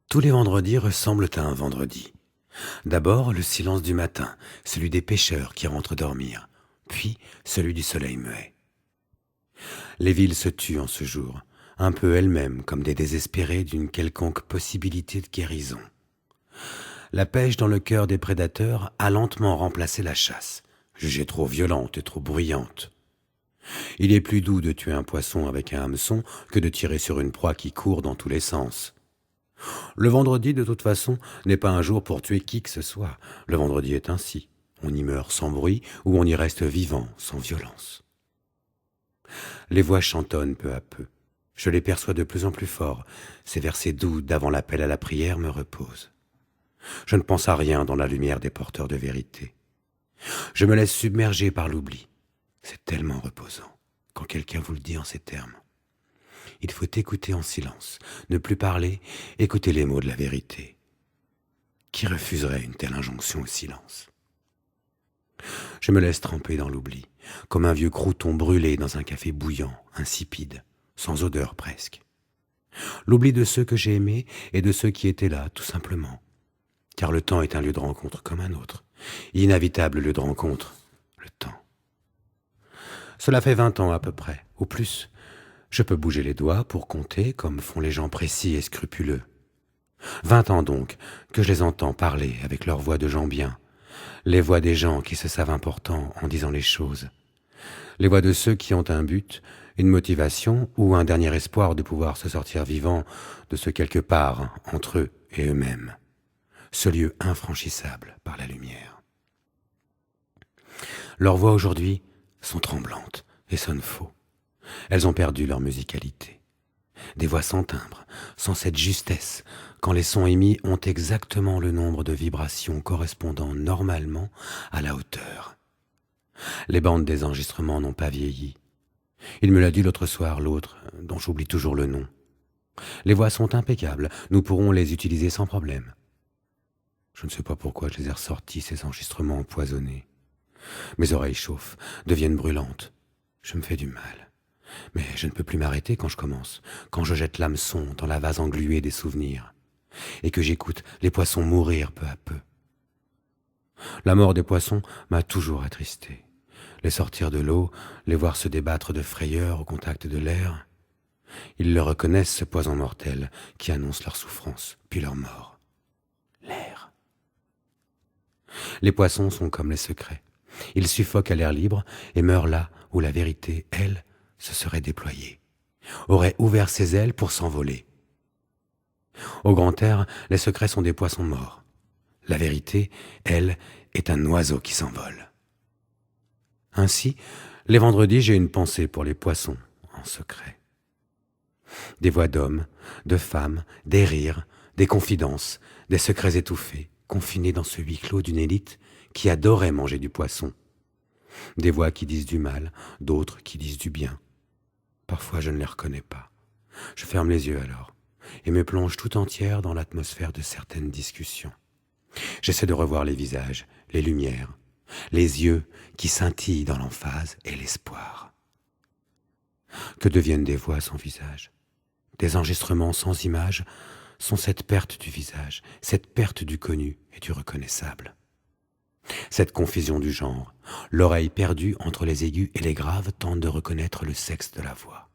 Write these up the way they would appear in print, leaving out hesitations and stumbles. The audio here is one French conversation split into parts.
Tous les vendredis ressemblent à un vendredi. D'abord, le silence du matin, celui des pêcheurs qui rentrent dormir, puis celui du soleil muet. Les villes se tuent en ce jour, un peu elles-mêmes comme des désespérées d'une quelconque possibilité de guérison. La pêche dans le cœur des prédateurs a lentement remplacé la chasse, jugée trop violente et trop bruyante. Il est plus doux de tuer un poisson avec un hameçon que de tirer sur une proie qui court dans tous les sens. Le vendredi, de toute façon, n'est pas un jour pour tuer qui que ce soit. Le vendredi est ainsi. On y meurt sans bruit ou on y reste vivant, sans violence. Les voix chantonnent peu à peu. Je les perçois de plus en plus fort. Ces versets doux d'avant l'appel à la prière me reposent. Je ne pense à rien dans la lumière des porteurs de vérité. Je me laisse submerger par l'oubli. C'est tellement reposant quand quelqu'un vous le dit en ces termes. Il faut écouter en silence, ne plus parler, écouter les mots de la vérité. Qui refuserait une telle injonction au silence? Je me laisse tremper dans l'oubli, comme un vieux crouton brûlé dans un café bouillant, insipide, sans odeur presque. L'oubli de ceux que j'ai aimés et de ceux qui étaient là, tout simplement. Car le temps est un lieu de rencontre comme un autre, inévitable lieu de rencontre, le temps. Cela fait 20 ans à peu près, ou plus. Je peux bouger les doigts pour compter comme font les gens précis et scrupuleux. 20 ans donc que je les entends parler avec leur voix de gens bien, les voix des gens qui se savent importants en disant les choses, les voix de ceux qui ont un but, une motivation ou un dernier espoir de pouvoir se sortir vivant de ce quelque part entre eux et eux-mêmes, ce lieu infranchissable par la lumière. Leurs voix aujourd'hui sont tremblantes et sonnent faux. Elles ont perdu leur musicalité. Des voix sans timbre, sans cette justesse, quand les sons émis ont exactement le nombre de vibrations correspondant normalement à la hauteur. Les bandes des enregistrements n'ont pas vieilli. Il me l'a dit l'autre soir, l'autre, dont j'oublie toujours le nom. Les voix sont impeccables, nous pourrons les utiliser sans problème. Je ne sais pas pourquoi je les ai ressortis, ces enregistrements empoisonnés. Mes oreilles chauffent, deviennent brûlantes. Je me fais du mal. Mais je ne peux plus m'arrêter quand je commence, quand je jette l'hameçon dans la vase engluée des souvenirs, et que j'écoute les poissons mourir peu à peu. La mort des poissons m'a toujours attristé. Les sortir de l'eau, les voir se débattre de frayeur au contact de l'air. Ils le reconnaissent, ce poison mortel qui annonce leur souffrance, puis leur mort. L'air. Les poissons sont comme les secrets. Ils suffoquent à l'air libre et meurent là où la vérité, elle, se serait déployée, aurait ouvert ses ailes pour s'envoler. Au grand air, les secrets sont des poissons morts. La vérité, elle, est un oiseau qui s'envole. Ainsi, les vendredis, j'ai une pensée pour les poissons en secret. Des voix d'hommes, de femmes, des rires, des confidences, des secrets étouffés, confinés dans ce huis clos d'une élite qui adorait manger du poisson. Des voix qui disent du mal, d'autres qui disent du bien. Parfois je ne les reconnais pas. Je ferme les yeux alors et me plonge tout entière dans l'atmosphère de certaines discussions. J'essaie de revoir les visages, les lumières, les yeux qui scintillent dans l'emphase et l'espoir. Que deviennent des voix sans visage? Des enregistrements sans images sont cette perte du visage, cette perte du connu et du reconnaissable. Cette confusion du genre, l'oreille perdue entre les aigus et les graves tente de reconnaître le sexe de la voix.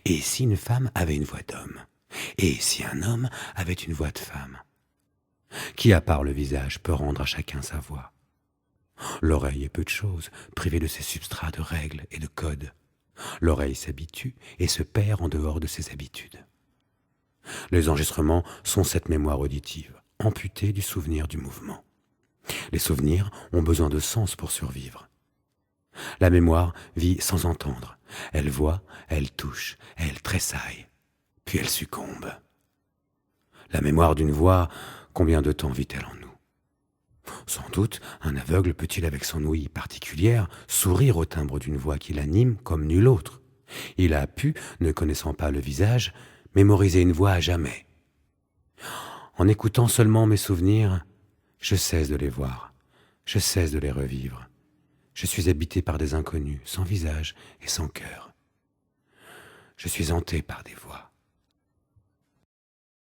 Et si une femme avait une voix d'homme? Et si un homme avait une voix de femme? Qui, à part le visage, peut rendre à chacun sa voix? L'oreille est peu de chose, privée de ses substrats de règles et de codes. L'oreille s'habitue et se perd en dehors de ses habitudes. Les enregistrements sont cette mémoire auditive, amputée du souvenir du mouvement. Les souvenirs ont besoin de sens pour survivre. La mémoire vit sans entendre. Elle voit, elle touche, elle tressaille, puis elle succombe. La mémoire d'une voix, combien de temps vit-elle en nous? Sans doute, un aveugle peut-il, avec son ouïe particulière, sourire au timbre d'une voix qui l'anime comme nulle autre. Il a pu, ne connaissant pas le visage, mémoriser une voix à jamais. En écoutant seulement mes souvenirs, je cesse de les voir, je cesse de les revivre. Je suis habité par des inconnus, sans visage et sans cœur. Je suis hanté par des voix.